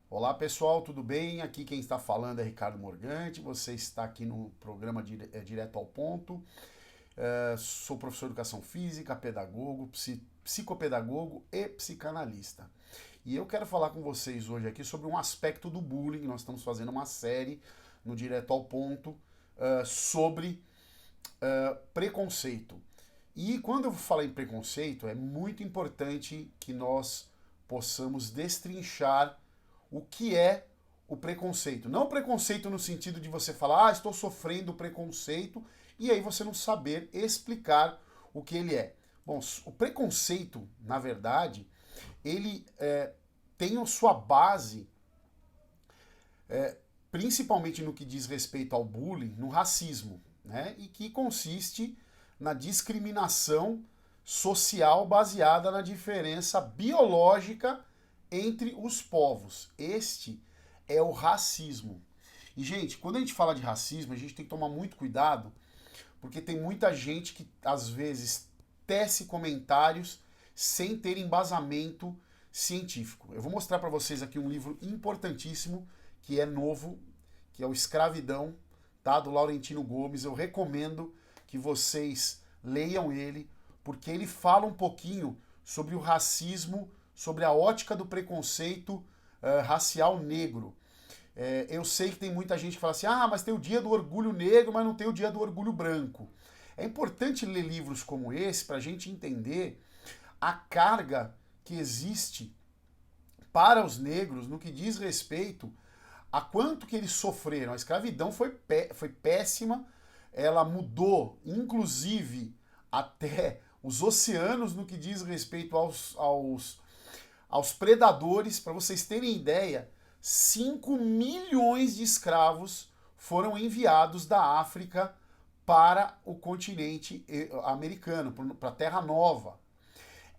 Olá pessoal, tudo bem? Aqui quem está falando é Ricardo Morgante. Você está aqui no programa Direto ao Ponto. Sou professor de educação física, pedagogo, psicopedagogo e psicanalista. E eu quero falar com vocês hoje aqui sobre um aspecto do bullying. Nós estamos fazendo uma série no Direto ao Ponto sobre preconceito. E quando eu falo em preconceito, é muito importante que nós possamos destrinchar o que é o preconceito. Não o preconceito no sentido de você falar, estou sofrendo preconceito, e aí você não saber explicar o que ele é. Bom, o preconceito, na verdade, ele tem a sua base, principalmente no que diz respeito ao bullying, no racismo, né? E que consiste na discriminação social baseada na diferença biológica entre os povos. Este é o racismo. E, gente, quando a gente fala de racismo, a gente tem que tomar muito cuidado, porque tem muita gente que, às vezes, tece comentários sem ter embasamento científico. Eu vou mostrar para vocês aqui um livro importantíssimo, que é novo, que é o Escravidão, tá? Do Laurentino Gomes. Eu recomendo que vocês leiam ele, porque ele fala um pouquinho sobre o racismo, sobre a ótica do preconceito racial negro. Eu sei que tem muita gente que fala assim, mas tem o dia do orgulho negro, mas não tem o dia do orgulho branco. É importante ler livros como esse para a gente entender a carga que existe para os negros no que diz respeito a quanto que eles sofreram. A escravidão foi péssima, ela mudou, inclusive, até os oceanos no que diz respeito aos predadores. Para vocês terem ideia, 5 milhões de escravos foram enviados da África para o continente americano, para a Terra Nova.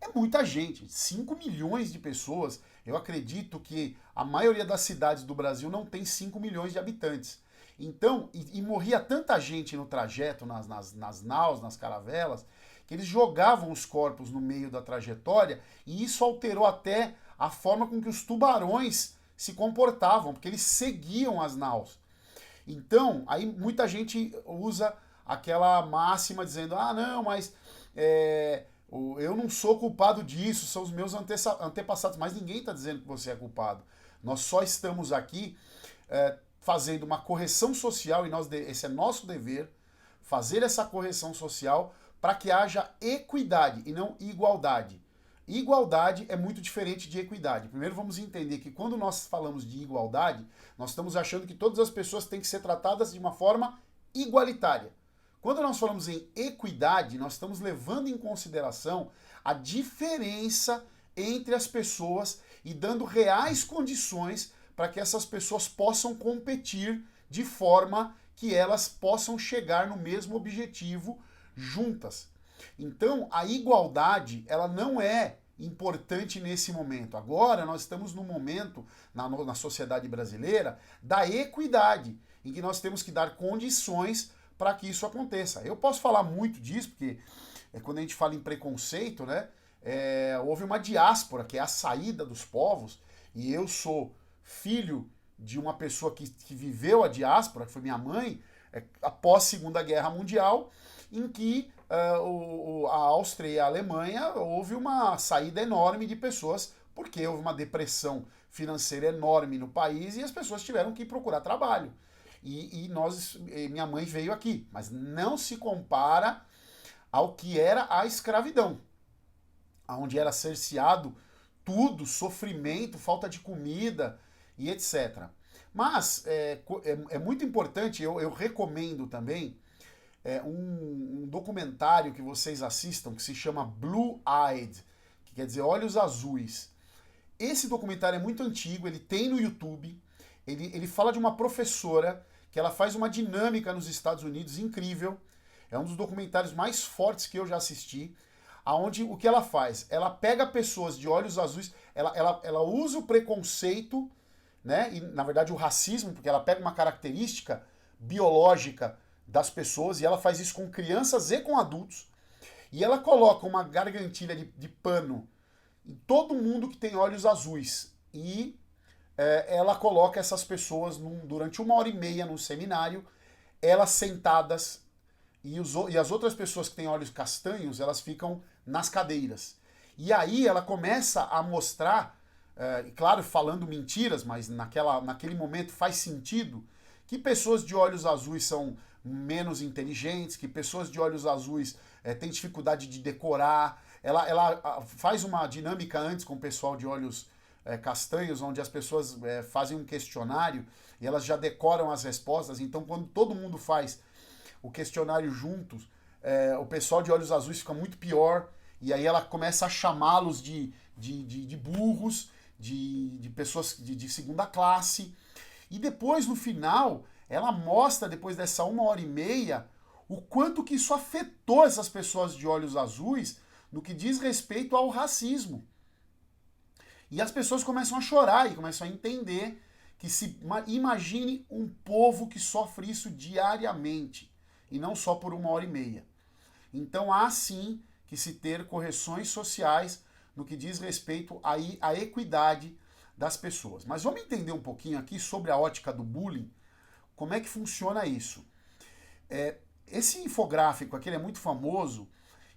É muita gente, 5 milhões de pessoas. Eu acredito que a maioria das cidades do Brasil não tem 5 milhões de habitantes. Então, e morria tanta gente no trajeto, nas naus, nas caravelas, que eles jogavam os corpos no meio da trajetória e isso alterou até a forma com que os tubarões se comportavam, porque eles seguiam as naus. Então, aí muita gente usa aquela máxima dizendo, não, mas eu não sou culpado disso, são os meus antepassados, mas ninguém está dizendo que você é culpado. Nós só estamos aqui fazendo uma correção social, e esse é nosso dever, fazer essa correção social para que haja equidade e não igualdade. Igualdade é muito diferente de equidade. Primeiro vamos entender que quando nós falamos de igualdade, nós estamos achando que todas as pessoas têm que ser tratadas de uma forma igualitária. Quando nós falamos em equidade, nós estamos levando em consideração a diferença entre as pessoas e dando reais condições para que essas pessoas possam competir de forma que elas possam chegar no mesmo objetivo juntas. Então, a igualdade, ela não é importante nesse momento. Agora, nós estamos no momento, na sociedade brasileira, da equidade, em que nós temos que dar condições para que isso aconteça. Eu posso falar muito disso, porque quando a gente fala em preconceito, né, houve uma diáspora, que é a saída dos povos, e eu sou filho de uma pessoa que viveu a diáspora, que foi minha mãe, após a Segunda Guerra Mundial, em que a Áustria e a Alemanha houve uma saída enorme de pessoas, porque houve uma depressão financeira enorme no país e as pessoas tiveram que procurar trabalho. Minha mãe veio aqui, mas não se compara ao que era a escravidão, onde era cerceado tudo, sofrimento, falta de comida e etc. Mas é muito importante, eu recomendo também um documentário que vocês assistam que se chama Blue Eyed, que quer dizer olhos azuis. Esse documentário é muito antigo, ele tem no YouTube, ele fala de uma professora que ela faz uma dinâmica nos Estados Unidos incrível, é um dos documentários mais fortes que eu já assisti, aonde o que ela faz? Ela pega pessoas de olhos azuis, ela usa o preconceito, né, e na verdade o racismo, porque ela pega uma característica biológica das pessoas e ela faz isso com crianças e com adultos, e ela coloca uma gargantilha de pano em todo mundo que tem olhos azuis e ela coloca essas pessoas durante 1h30 num seminário, elas sentadas, e as outras pessoas que têm olhos castanhos, elas ficam nas cadeiras. E aí ela começa a mostrar, claro, falando mentiras, mas naquele momento faz sentido, que pessoas de olhos azuis são menos inteligentes, que pessoas de olhos azuis têm dificuldade de decorar. Ela faz uma dinâmica antes com o pessoal de olhos castanhos, onde as pessoas fazem um questionário e elas já decoram as respostas. Então, quando todo mundo faz o questionário juntos, o pessoal de olhos azuis fica muito pior, e aí ela começa a chamá-los de burros, de pessoas de segunda classe. E depois, no final, ela mostra, depois dessa 1h30, o quanto que isso afetou essas pessoas de olhos azuis no que diz respeito ao racismo. E as pessoas começam a chorar e começam a entender que imagine um povo que sofre isso diariamente, e não só por 1h30. Então há sim que se ter correções sociais no que diz respeito à equidade das pessoas. Mas vamos entender um pouquinho aqui sobre a ótica do bullying, como é que funciona isso. Esse infográfico aqui é muito famoso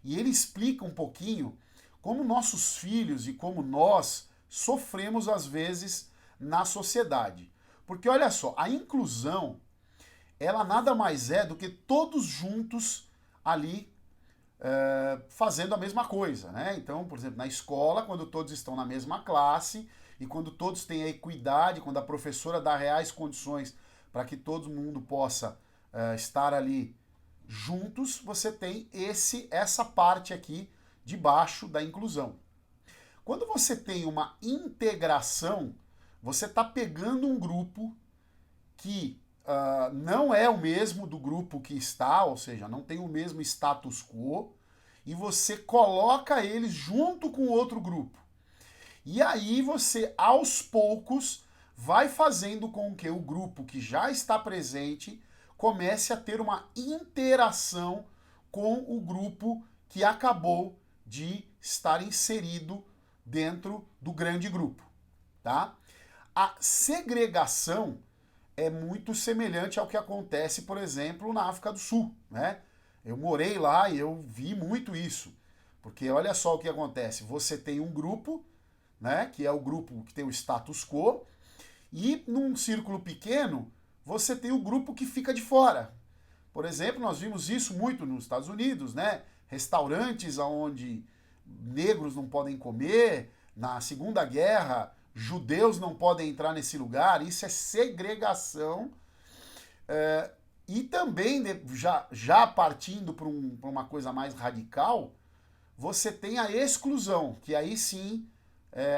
e ele explica um pouquinho como nossos filhos e como nós sofremos às vezes na sociedade. Porque olha só, a inclusão, ela nada mais é do que todos juntos ali fazendo a mesma coisa, né? Então, por exemplo, na escola, quando todos estão na mesma classe e quando todos têm a equidade, quando a professora dá reais condições para que todo mundo possa estar ali juntos, você tem essa parte aqui de baixo da inclusão. Quando você tem uma integração, você está pegando um grupo que não é o mesmo do grupo que está, ou seja, não tem o mesmo status quo, e você coloca eles junto com outro grupo. E aí você, aos poucos, vai fazendo com que o grupo que já está presente comece a ter uma interação com o grupo que acabou de estar inserido dentro do grande grupo, tá? A segregação é muito semelhante ao que acontece, por exemplo, na África do Sul, né? Eu morei lá e eu vi muito isso, porque olha só o que acontece, você tem um grupo, né, que é o grupo que tem o status quo, e num círculo pequeno, você tem o grupo que fica de fora. Por exemplo, nós vimos isso muito nos Estados Unidos, né? Restaurantes onde negros não podem comer, na Segunda Guerra, judeus não podem entrar nesse lugar, isso é segregação. E também, já partindo para uma coisa mais radical, você tem a exclusão, que aí sim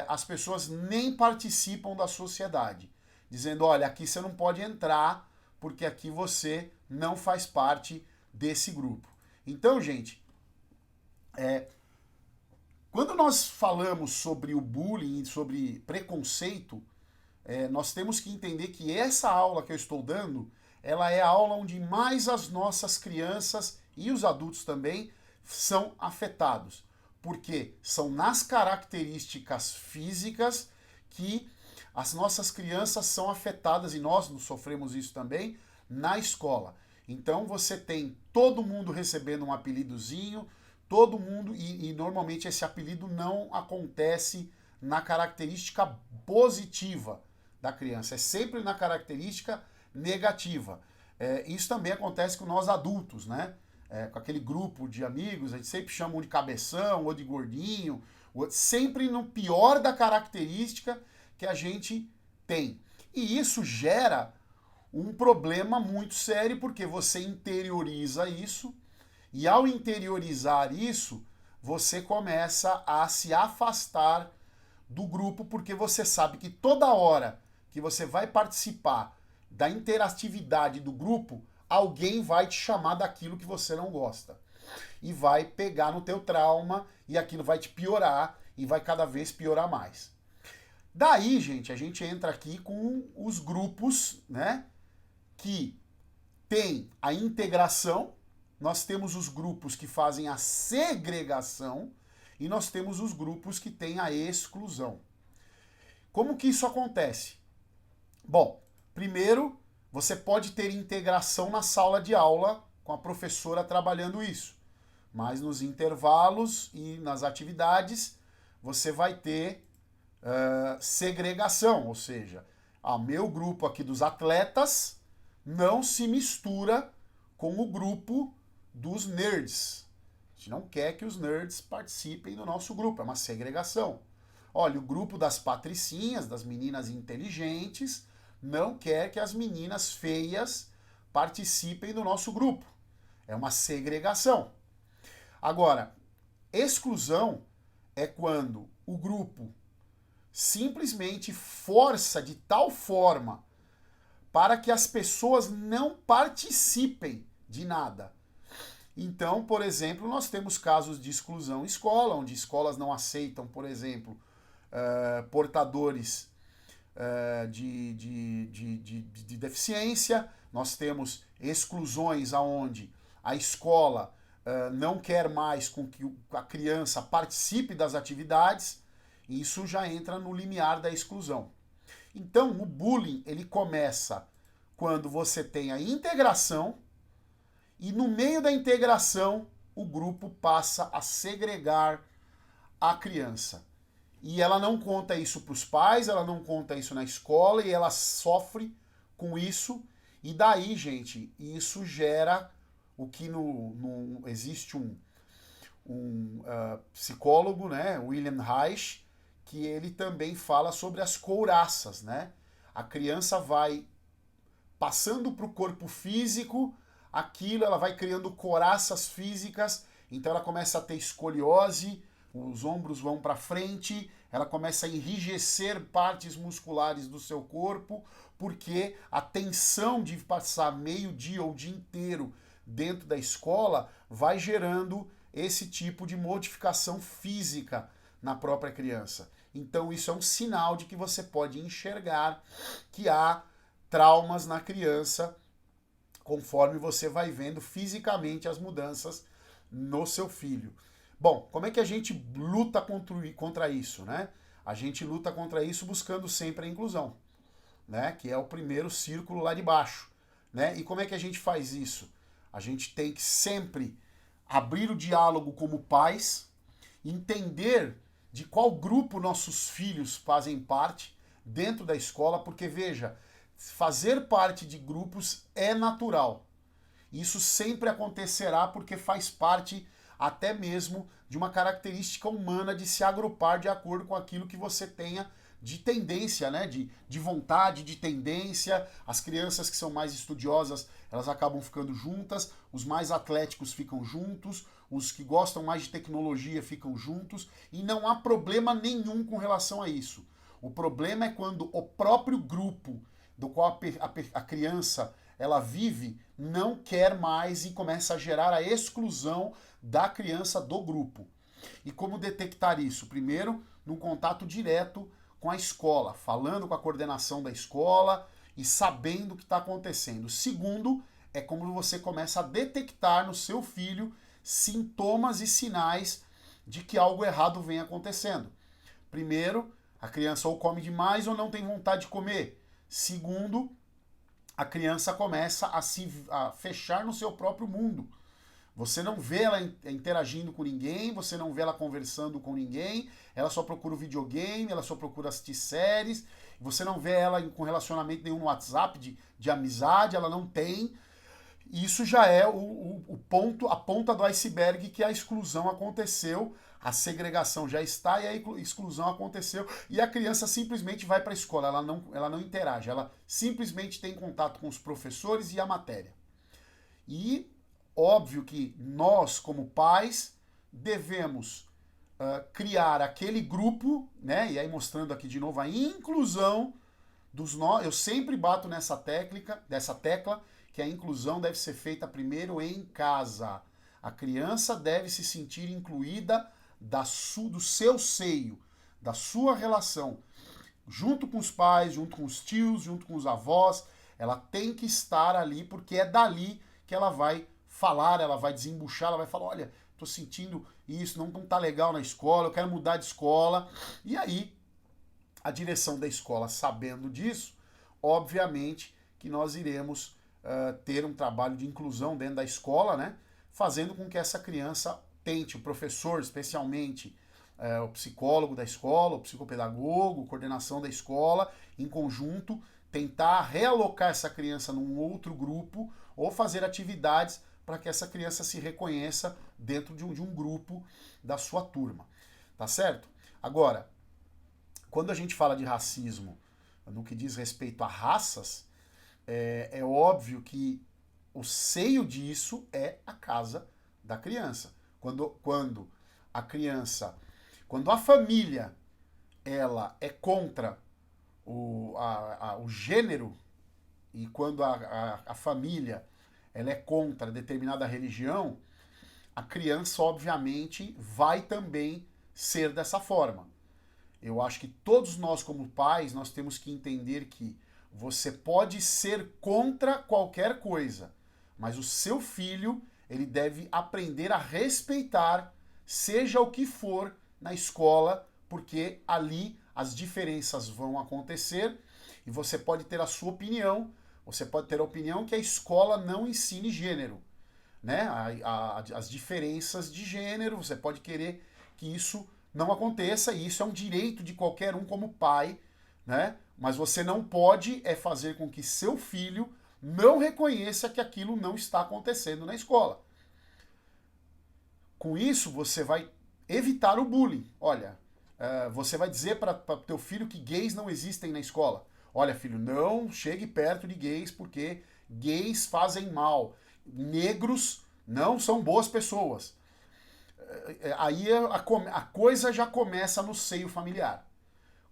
as pessoas nem participam da sociedade, dizendo, olha, aqui você não pode entrar, porque aqui você não faz parte desse grupo. Então, gente, quando nós falamos sobre o bullying, sobre preconceito, nós temos que entender que essa aula que eu estou dando, ela é a aula onde mais as nossas crianças e os adultos também são afetados. Porque são nas características físicas que as nossas crianças são afetadas, e nós sofremos isso também, na escola. Então você tem todo mundo recebendo um apelidozinho, todo mundo, e normalmente esse apelido não acontece na característica positiva da criança, é sempre na característica negativa. Isso também acontece com nós adultos, né? Com aquele grupo de amigos, a gente sempre chama um de cabeção, ou de gordinho, sempre no pior da característica que a gente tem. E isso gera um problema muito sério, porque você interioriza isso, e ao interiorizar isso, você começa a se afastar do grupo, porque você sabe que toda hora que você vai participar da interatividade do grupo, alguém vai te chamar daquilo que você não gosta. E vai pegar no teu trauma, e aquilo vai te piorar, e vai cada vez piorar mais. Daí, gente, a gente entra aqui com os grupos, né, que tem a integração, nós temos os grupos que fazem a segregação, e nós temos os grupos que têm a exclusão. Como que isso acontece? Bom, primeiro, você pode ter integração na sala de aula com a professora trabalhando isso, mas nos intervalos e nas atividades você vai ter segregação, ou seja, meu grupo aqui dos atletas não se mistura com o grupo dos nerds. A gente não quer que os nerds participem do nosso grupo, é uma segregação. Olha, o grupo das patricinhas, das meninas inteligentes, não quer que as meninas feias participem do nosso grupo. É uma segregação. Agora, exclusão é quando o grupo simplesmente força de tal forma para que as pessoas não participem de nada. Então, por exemplo, nós temos casos de exclusão em escola, onde escolas não aceitam, por exemplo, portadores de deficiência. Nós temos exclusões aonde a escola não quer mais com que a criança participe das atividades. Isso já entra no limiar da exclusão. Então, o bullying ele começa quando você tem a integração e no meio da integração o grupo passa a segregar a criança. E ela não conta isso para os pais, ela não conta isso na escola e ela sofre com isso. E daí, gente, isso gera o que existe um psicólogo, né, William Reich, que ele também fala sobre as couraças, né? A criança vai passando para o corpo físico, aquilo ela vai criando couraças físicas, então ela começa a ter escoliose, os ombros vão para frente, ela começa a enrijecer partes musculares do seu corpo, porque a tensão de passar meio dia ou o dia inteiro dentro da escola vai gerando esse tipo de modificação física na própria criança. Então isso é um sinal de que você pode enxergar que há traumas na criança conforme você vai vendo fisicamente as mudanças no seu filho. Bom, como é que a gente luta contra isso, né? A gente luta contra isso buscando sempre a inclusão, né? Que é o primeiro círculo lá de baixo, né? E como é que a gente faz isso? A gente tem que sempre abrir o diálogo como pais, entender de qual grupo nossos filhos fazem parte dentro da escola, porque veja, fazer parte de grupos é natural. Isso sempre acontecerá porque faz parte até mesmo de uma característica humana de se agrupar de acordo com aquilo que você tenha de tendência, né? De vontade, de tendência. As crianças que são mais estudiosas, elas acabam ficando juntas, os mais atléticos ficam juntos, os que gostam mais de tecnologia ficam juntos, e não há problema nenhum com relação a isso. O problema é quando o próprio grupo do qual a criança ela vive não quer mais e começa a gerar a exclusão da criança do grupo. E como detectar isso? Primeiro, num contato direto com a escola, falando com a coordenação da escola e sabendo o que está acontecendo. Segundo, é como você começa a detectar no seu filho sintomas e sinais de que algo errado vem acontecendo. Primeiro, a criança ou come demais ou não tem vontade de comer. Segundo, a criança começa a fechar no seu próprio mundo. Você não vê ela interagindo com ninguém, você não vê ela conversando com ninguém, ela só procura o videogame, ela só procura assistir séries, você não vê ela com relacionamento nenhum no WhatsApp de amizade, ela não tem. Isso já é o ponto, a ponta do iceberg que a exclusão aconteceu, a segregação já está e a exclusão aconteceu e a criança simplesmente vai para a escola, ela não interage, ela simplesmente tem contato com os professores e a matéria. E óbvio que nós, como pais, devemos criar aquele grupo, né? E aí mostrando aqui de novo a inclusão dos nós. Eu sempre bato dessa tecla, que a inclusão deve ser feita primeiro em casa. A criança deve se sentir incluída do seu seio, da sua relação, junto com os pais, junto com os tios, junto com os avós. Ela tem que estar ali, porque é dali que ela vai falar, ela vai desembuchar, ela vai falar, olha, tô sentindo isso, não tá legal na escola, eu quero mudar de escola. E aí, a direção da escola, sabendo disso, obviamente que nós iremos ter um trabalho de inclusão dentro da escola, né? Fazendo com que essa criança tente, o professor especialmente, o psicólogo da escola, o psicopedagogo, coordenação da escola, em conjunto, tentar realocar essa criança num outro grupo ou fazer atividades para que essa criança se reconheça dentro de um grupo da sua turma, tá certo? Agora, quando a gente fala de racismo no que diz respeito a raças, é óbvio que o seio disso é a casa da criança. Quando a criança, quando a família ela é contra o gênero e quando a família ela é contra determinada religião, a criança obviamente vai também ser dessa forma. Eu acho que todos nós como pais, nós temos que entender que você pode ser contra qualquer coisa, mas o seu filho, ele deve aprender a respeitar, seja o que for, na escola, porque ali as diferenças vão acontecer e você pode ter a sua opinião, você pode ter a opinião que a escola não ensine gênero, né? As diferenças de gênero, você pode querer que isso não aconteça, e isso é um direito de qualquer um como pai, né? Mas você não pode fazer com que seu filho não reconheça que aquilo não está acontecendo na escola. Com isso, você vai evitar o bullying. Olha, você vai dizer para teu filho que gays não existem na escola. Olha, filho, não chegue perto de gays porque gays fazem mal. Negros não são boas pessoas. Aí a coisa já começa no seio familiar.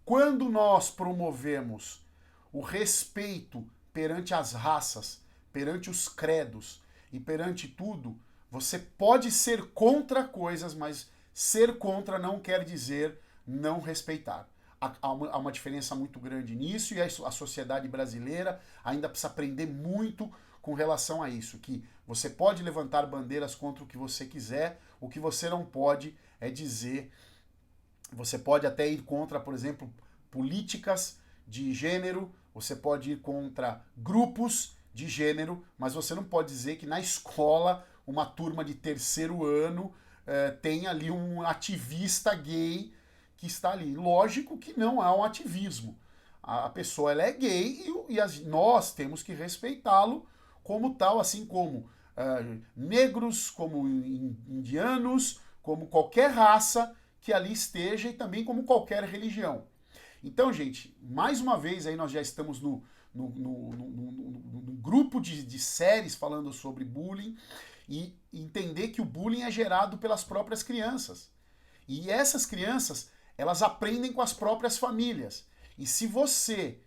Quando nós promovemos o respeito perante as raças, perante os credos e perante tudo, você pode ser contra coisas, mas ser contra não quer dizer não respeitar. Há uma diferença muito grande nisso e a sociedade brasileira ainda precisa aprender muito com relação a isso, que você pode levantar bandeiras contra o que você quiser, o que você não pode é dizer, você pode até ir contra, por exemplo, políticas de gênero, você pode ir contra grupos de gênero, mas você não pode dizer que na escola, uma turma de terceiro ano tem ali um ativista gay que está ali. Lógico que não há um ativismo. A pessoa ela é gay e nós temos que respeitá-lo como tal, assim como negros, como indianos, como qualquer raça que ali esteja e também como qualquer religião. Então, gente, mais uma vez aí nós já estamos no grupo de séries falando sobre bullying e entender que o bullying é gerado pelas próprias crianças. E essas crianças, elas aprendem com as próprias famílias. E se você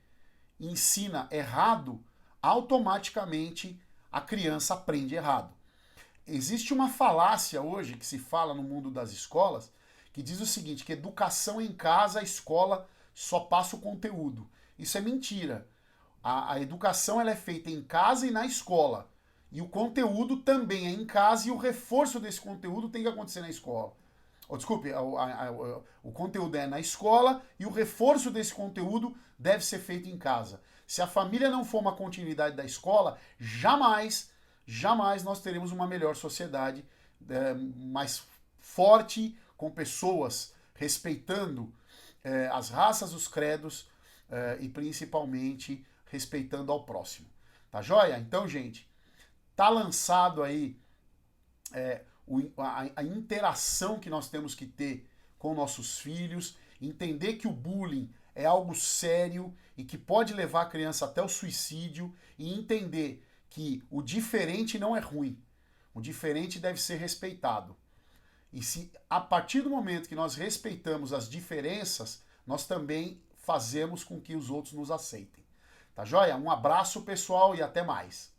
ensina errado, automaticamente a criança aprende errado. Existe uma falácia hoje que se fala no mundo das escolas que diz o seguinte, que educação em casa, a escola só passa o conteúdo. Isso é mentira. A educação ela é feita em casa e na escola. E o conteúdo também é em casa e o reforço desse conteúdo tem que acontecer na escola. Desculpe, o conteúdo é na escola e o reforço desse conteúdo deve ser feito em casa. Se a família não for uma continuidade da escola, jamais nós teremos uma melhor sociedade, mais forte, com pessoas respeitando as raças, os credos e principalmente respeitando ao próximo. Tá joia? Então, gente, tá lançado aí a interação que nós temos que ter com nossos filhos, entender que o bullying é algo sério e que pode levar a criança até o suicídio e entender que o diferente não é ruim. O diferente deve ser respeitado. E se a partir do momento que nós respeitamos as diferenças, nós também fazemos com que os outros nos aceitem. Tá joia? Um abraço, pessoal, e até mais.